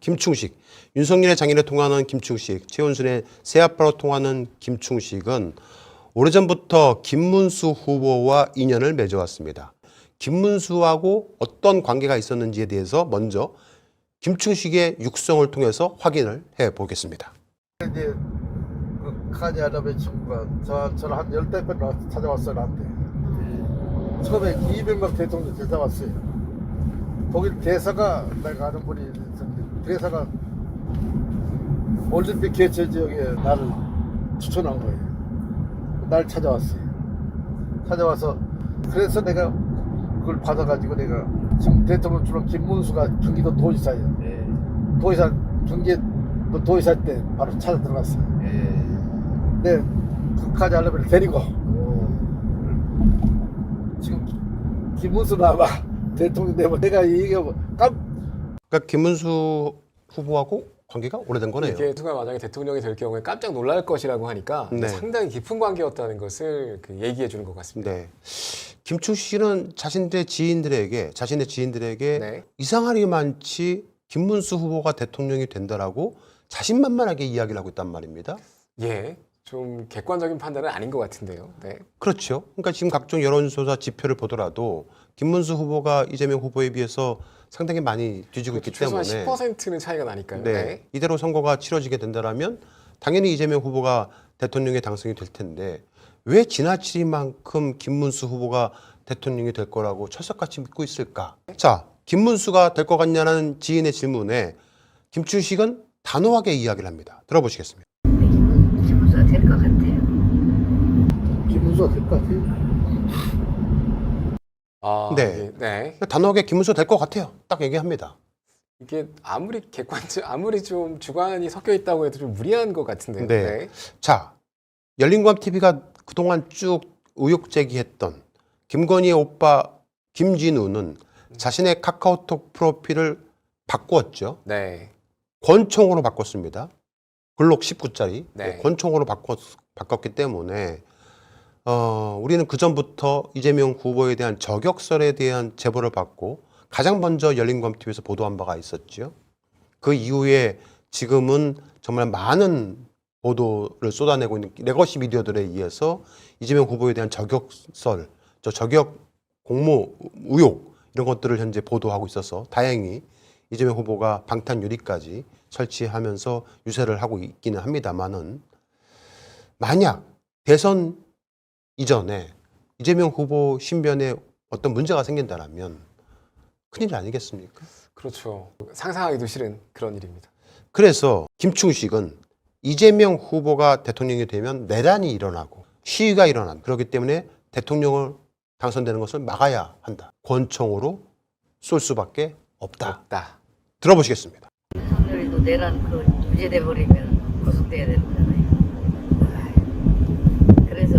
김충식, 윤석열의 장인을 통하는 김충식, 최은순의 새아빠로 통하는 김충식은 오래전부터 김문수 후보와 인연을 맺어왔습니다. 김문수하고 어떤 관계가 있었는지에 대해서 먼저 김충식의 육성을 통해서 확인을 해보겠습니다. 이제 그 카니 아랍의 친구가 저를 한 10번 찾아왔어요. 나한테. 처음에 이명박 대통령 찾아왔어요. 독일 대사가, 내가 아는 분이 있었는데, 대사가 올림픽 개최 지역에 나를 추천한 거예요. 날 찾아왔어요. 찾아와서, 그래서 내가 그걸 받아가지고 내가 지금 대통령 주로 김문수가 경기도 도지사예요. 도지사, 경기도 도지사 때 바로 찾아 들어갔어요. 네, 그 카니 아랍을 데리고 지금 김문수 나와 대통령 되면 내가 얘기하고 그러니까 김문수 후보하고 관계가 오래된 거네요. 이게 누가 만약에 대통령이 될 경우에 깜짝 놀랄 것이라고 하니까 네. 상당히 깊은 관계였다는 것을 얘기해 주는 것 같습니다. 네. 김충식은 자신의 지인들에게 네. 이상하리 많지 김문수 후보가 대통령이 된다라고 자신만만하게 이야기를 하고 있단 말입니다. 예, 좀 객관적인 판단은 아닌 것 같은데요. 네. 그렇죠. 그러니까 지금 각종 여론조사 지표를 보더라도 김문수 후보가 이재명 후보에 비해서 상당히 많이 뒤지고 있기 최소한 때문에 10%는 차이가 나니까요. 네. 이대로 선거가 치러지게 된다면 당연히 이재명 후보가 대통령에 당선이 될 텐데 왜 지나치리만큼 김문수 후보가 대통령이 될 거라고 철석같이 믿고 있을까? 자, 김문수가 될 것 같냐는 지인의 질문에 김충식은 단호하게 이야기를 합니다. 들어보시겠습니다. 김문수가 될 것 같아요. 김문수가 될 것 같아요. 아, 네. 네. 단호하게 김문수가 될 것 같아요. 딱 얘기합니다. 이게 아무리 좀 주관이 섞여 있다고 해도 좀 무리한 것 같은데요. 네. 자, 열린공감TV가 그동안 쭉 의혹 제기했던 김건희의 오빠 김진우는 자신의 카카오톡 프로필을 바꾸었죠. 네. 권총으로 바꿨습니다. 글록 19짜리 네. 권총으로 바꿨기 때문에 우리는 그전부터 이재명 후보에 대한 저격설에 대한 제보를 받고 가장 먼저 열린공감TV에서 보도한 바가 있었죠. 그 이후에 지금은 정말 많은 보도를 쏟아내고 있는 레거시 미디어들에 의해서 이재명 후보에 대한 저격설, 저격 공모 의혹 이런 것들을 현재 보도하고 있어서 다행히 이재명 후보가 방탄 유리까지 설치하면서 유세를 하고 있기는 합니다만은 만약 대선 이전에 이재명 후보 신변에 어떤 문제가 생긴다라면 큰일 아니겠습니까? 그렇죠. 상상하기도 싫은 그런 일입니다. 그래서 김충식은 이재명 후보가 대통령이 되면 내란이 일어나고 시위가 일어난다. 그렇기 때문에 대통령을 당선되는 것을 막아야 한다. 권총으로 쏠 수밖에 없다. 들어보시겠습니다. 윤석열이도 내란 무죄돼 버리면 구속돼야 되는 거잖아요. 그래서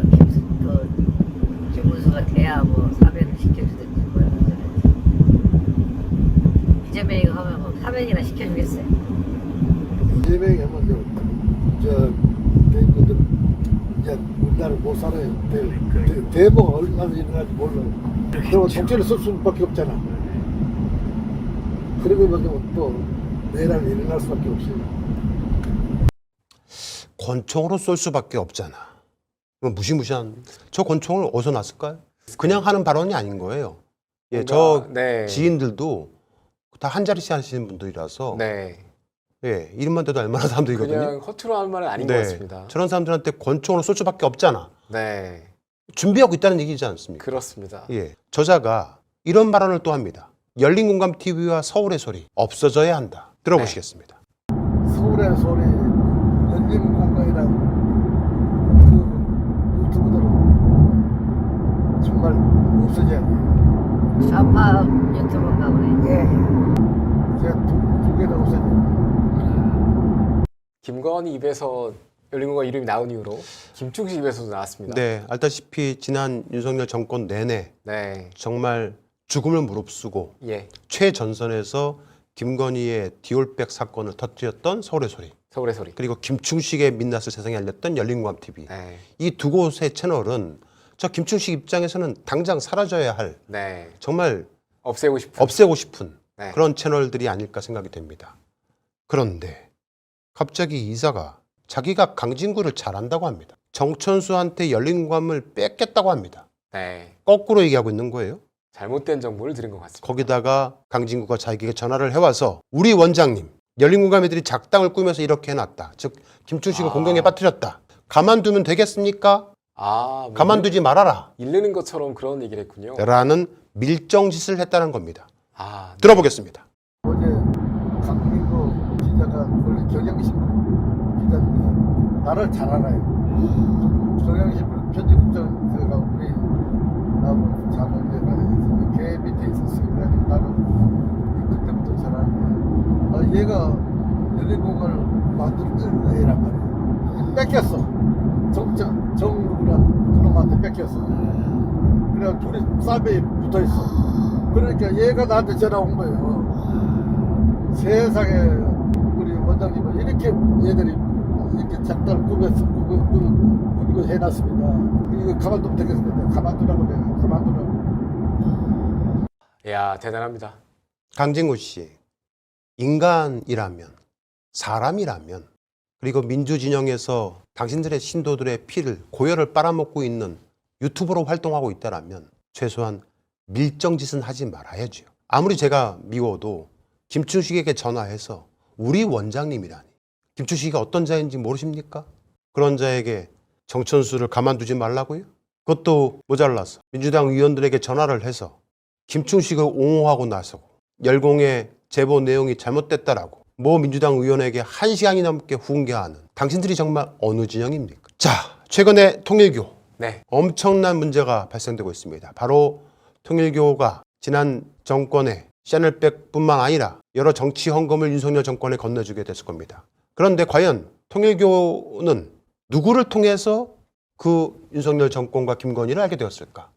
김문수가 돼야 뭐 사면을 시켜주든지 뭐 이재명이 하면 뭐 사면이나 시켜주겠어요? 이재명이 하면 대인분들 이제 우리나라 못 살아요. 대모가 얼마나 일어날지 몰라요. 그리고 정치를 쓸 수밖에 없잖아. 그러면 또 내란이 일어날 수밖에 없어요. 권총으로 쏠 수밖에 없잖아. 무시무시한 저 권총을 어디서 났을까요? 그냥 하는 발언이 아닌 거예요. 예, 저 네. 지인들도 다 한 자리씩 하시는 분들이라서 네. 예, 이름만 대도 얼마나 사람들이거든요. 그냥 허투루 하는 말은 아닌 것 같습니다. 저런 사람들한테 권총으로 쏠 수밖에 없잖아. 네. 준비하고 있다는 얘기지 않습니까? 그렇습니다. 예, 저자가 이런 발언을 또 합니다. 열린공감TV와 서울의 소리 없어져야 한다. 들어보시겠습니다. 서울의 소리, 열린공감이란 그 유튜브들은 정말 없어져야 돼요. 좌파 유튜브인가 보네. 제가 두 개를 없어져야 돼요. 김건희 입에서 열린공감 이름이 나온 이후로 김충식 입에서도 나왔습니다. 네, 알다시피 지난 윤석열 정권 내내 네. 정말 죽음을 무릅쓰고 예. 최전선에서 김건희의 디올백 사건을 터뜨렸던 서울의 소리, 서울의 소리. 그리고 김충식의 민낯을 세상에 알렸던 열린공감TV. 네. 이 두 곳의 채널은 저 김충식 입장에서는 당장 사라져야 할 네. 정말 없애고 싶은. 없애고 싶은 네. 그런 채널들이 아닐까 생각이 됩니다. 그런데 갑자기 이사가 자기가 강진구를 잘한다고 합니다. 정천수한테 열린감을 뺏겠다고 합니다. 네. 거꾸로 얘기하고 있는 거예요. 잘못된 정보를 들은 것 같습니다. 거기다가 강진구가 자기에게 전화를 해와서 우리 원장님 열린공감이들이 작당을 꾸며서 이렇게 해놨다. 즉 김충식을 공경에 빠뜨렸다. 가만두면 되겠습니까? 뭐 가만두지 말아라. 잃는 것처럼 그런 얘기를 했군요. 라는 밀정짓을 했다는 겁니다. 네. 들어보겠습니다. 어제 강민구 기자가 원래 경향신문 기자인데 나를 잘 알아요. 경향신문 편집국장가 우리 나하고 잘 알아요. 걔 밑에 있었어요. 그래서 나는 그때부터 잘 아는데 얘가 열린공간을 만드는 애란 말이에요. 뺏겼어. 정우란 그놈한테 뺏겼어. 그래 둘이 싸움에 붙어있어. 그러니까 얘가 나한테 전화 온 거예요. 세상에 우리 원장님은 이렇게 얘들이 이렇게 작달 꾸며서 꾸미고 해놨습니다. 이거 가만두면 되겠습니다. 가만두라고 내가 가만두라고. 이야, 대단합니다. 강진구 씨, 인간이라면, 사람이라면, 그리고 민주진영에서 당신들의 신도들의 피를, 고열을 빨아먹고 있는 유튜버로 활동하고 있다라면 최소한 밀정짓은 하지 말아야죠. 아무리 제가 미워도 김충식에게 전화해서 우리 원장님이라니, 김충식이 어떤 자인지 모르십니까? 그런 자에게 정천수를 가만두지 말라고요? 그것도 모자라서 민주당 의원들에게 전화를 해서 김충식을 옹호하고 나서고 열공의 제보 내용이 잘못됐다라고 모 민주당 의원에게 1시간이 넘게 훈계하는 당신들이 정말 어느 진영입니까? 자, 최근에 통일교 네. 엄청난 문제가 발생되고 있습니다. 바로 통일교가 지난 정권의 샤넬백뿐만 아니라 여러 정치 헌금을 윤석열 정권에 건네주게 됐을 겁니다. 그런데 과연 통일교는 누구를 통해서 그 윤석열 정권과 김건희를 알게 되었을까?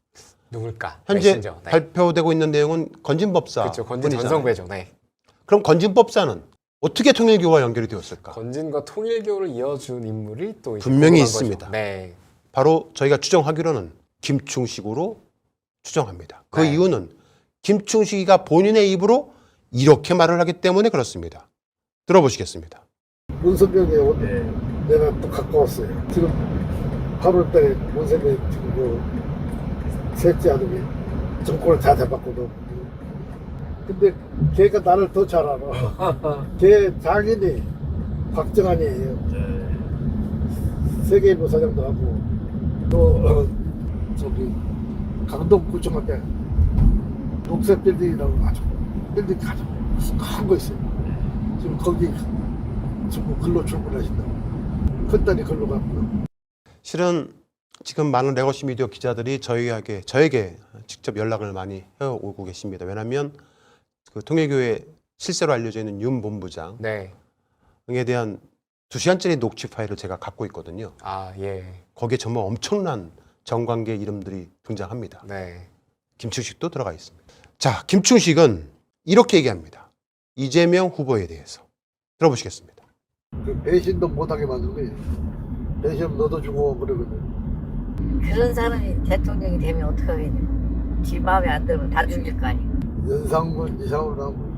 누굴까? 현재 메신저. 네. 발표되고 있는 내용은 건진법사. 그렇죠. 건진 전성배죠. 네. 그럼 건진법사는 어떻게 통일교와 연결이 되었을까? 건진과 통일교를 이어준 인물이 또 이제 분명히 궁금한 있습니다. 거죠. 네. 바로 저희가 추정하기로는 김충식으로 추정합니다. 그 네. 이유는 김충식이가 본인의 입으로 이렇게 말을 하기 때문에 그렇습니다. 들어보시겠습니다. 문선병에 내가 또 갖고 왔어요. 지금 8월 달에 문선병 지금 그 셋째 아들이 정권을 다 잡았거든. 근데 걔가 나를 더 잘 알아. 걔 장인이 박정환이에요. 세계일보 사장도 하고 또 저기 강동구청한테 녹색 빌딩이라고 아주 빌딩 아주 큰 거 있어요. 지금 거기 전부 근로 출근하신다고. 큰딸이 근로 갔고요. 실은 지금 많은 레거시 미디어 기자들이 저에게 직접 연락을 많이 해오고 계십니다. 왜냐하면 그 통일교의 실세로 알려져 있는 윤 본부장에 네. 대한 2시간짜리 녹취 파일을 제가 갖고 있거든요. 예. 거기에 정말 엄청난 정관계 이름들이 등장합니다. 네. 김충식도 들어가 있습니다. 자, 김충식은 이렇게 얘기합니다. 이재명 후보에 대해서 들어보시겠습니다. 그 배신도 못하게 만든 거예요. 배신 너도 주고 그러거든. 그런 사람이 대통령이 되면 어떡하겠냐. 지 마음에 안 들면 다 죽일 거 아니야. 연상군 이상으로 하고.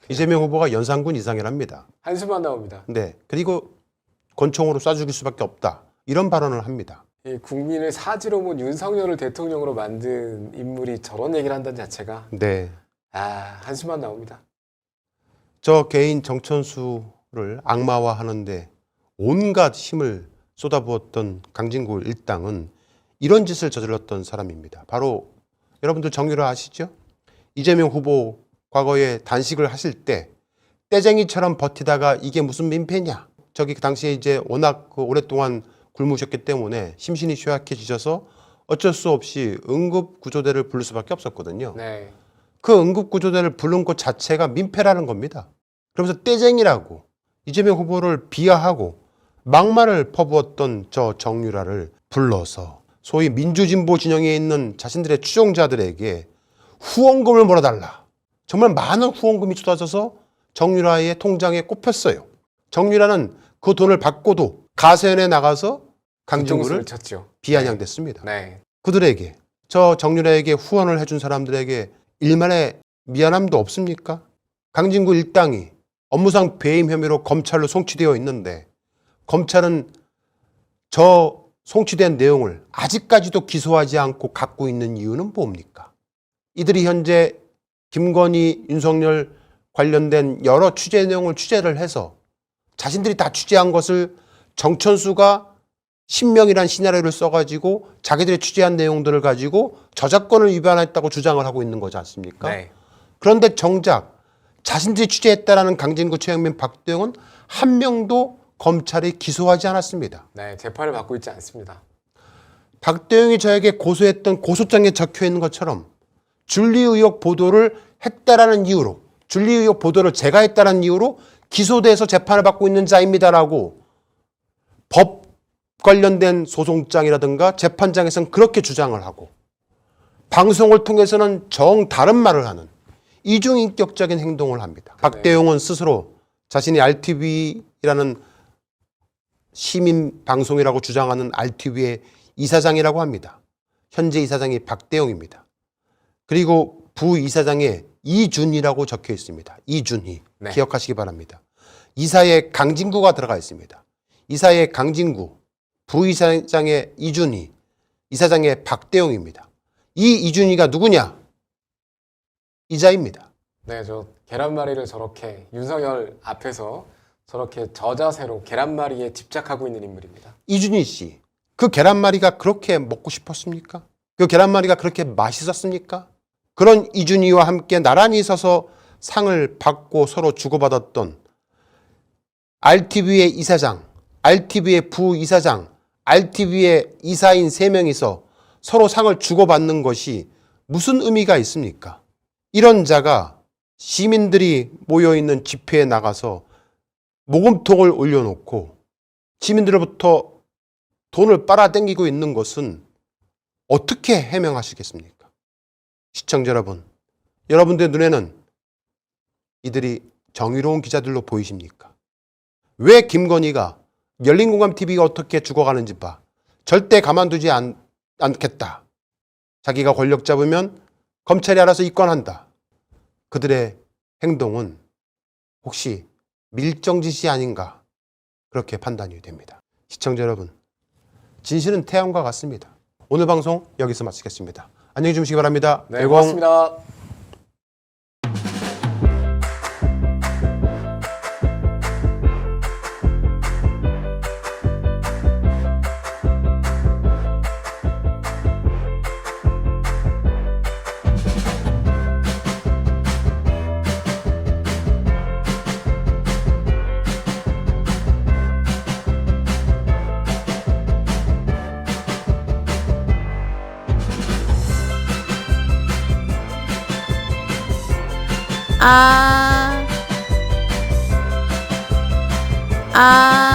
이재명 후보가 연상군 이상이랍니다. 한수만 나옵니다. 네, 그리고 권총으로 쏴 죽일 수밖에 없다. 이런 발언을 합니다. 이 국민을 사지로 본 윤석열을 대통령으로 만든 인물이 저런 얘기를 한다는 자체가 네, 한수만 나옵니다. 저 개인 정천수를 악마화하는데 온갖 힘을 쏟아부었던 강진구 일당은 이런 짓을 저질렀던 사람입니다. 바로 여러분들 정유라 아시죠? 이재명 후보 과거에 단식을 하실 때 떼쟁이처럼 버티다가 이게 무슨 민폐냐? 저기 그 당시에 이제 워낙 오랫동안 굶으셨기 때문에 심신이 취약해지셔서 어쩔 수 없이 응급구조대를 부를 수밖에 없었거든요. 네. 그 응급구조대를 부른 것 자체가 민폐라는 겁니다. 그러면서 떼쟁이라고 이재명 후보를 비하하고 막말을 퍼부었던 저 정유라를 불러서 소위 민주진보 진영에 있는 자신들의 추종자들에게 후원금을 몰아달라. 정말 많은 후원금이 쏟아져서 정유라의 통장에 꼽혔어요. 정유라는 그 돈을 받고도 가세연에 나가서 강진구를 쳤죠. 비아냥댔습니다. 네. 그들에게, 저 정유라에게 후원을 해준 사람들에게 일말의 미안함도 없습니까? 강진구 일당이 업무상 배임 혐의로 검찰로 송치되어 있는데 검찰은 저 송치된 내용을 아직까지도 기소하지 않고 갖고 있는 이유는 뭡니까? 이들이 현재 김건희, 윤석열 관련된 여러 취재 내용을 취재를 해서 자신들이 다 취재한 것을 정천수가 신명이란 시나리오를 써가지고 자기들이 취재한 내용들을 가지고 저작권을 위반했다고 주장을 하고 있는 거지 않습니까? 네. 그런데 정작 자신들이 취재했다라는 강진구, 최영민, 박대영은 한 명도 검찰이 기소하지 않았습니다. 네, 재판을 받고 있지 않습니다. 박대영이 저에게 고소했던 고소장에 적혀 있는 것처럼 줄리 의혹 보도를 했다라는 이유로, 줄리 의혹 보도를 제가 했다라는 이유로 기소돼서 재판을 받고 있는 자입니다라고 법 관련된 소송장이라든가 재판장에서는 그렇게 주장을 하고 방송을 통해서는 정 다른 말을 하는 이중인격적인 행동을 합니다. 박대용은 스스로 자신이 RTV라는 시민 방송이라고 주장하는 RTV의 이사장이라고 합니다. 현재 이사장이 박대용입니다. 그리고 부이사장에 이준희라고 적혀 있습니다. 이준희. 네. 기억하시기 바랍니다. 이사에 강진구가 들어가 있습니다. 이사에 강진구, 부이사장의 이준희, 이사장의 박대용입니다. 이 이준희가 누구냐? 이자입니다. 네, 저 계란말이를 저렇게 윤석열 앞에서 저렇게 저자세로 계란말이에 집착하고 있는 인물입니다. 이준희 씨, 그 계란말이가 그렇게 먹고 싶었습니까? 그 계란말이가 그렇게 맛있었습니까? 그런 이준희와 함께 나란히 서서 상을 받고 서로 주고받았던 RTV의 이사장, RTV의 부이사장, RTV의 이사인 3명이서 서로 상을 주고받는 것이 무슨 의미가 있습니까? 이런 자가 시민들이 모여있는 집회에 나가서 모금통을 올려놓고 시민들로부터 돈을 빨아당기고 있는 것은 어떻게 해명하시겠습니까? 시청자 여러분, 여러분들 눈에는 이들이 정의로운 기자들로 보이십니까? 왜 김건희가 열린공감TV가 어떻게 죽어가는지 봐 절대 가만두지 않겠다. 자기가 권력 잡으면 검찰이 알아서 입건한다. 그들의 행동은 혹시 밀정짓이 아닌가 그렇게 판단이 됩니다. 시청자 여러분, 진실은 태양과 같습니다. 오늘 방송 여기서 마치겠습니다. 안녕히 주무시기 바랍니다. 네, 고맙습니다. 아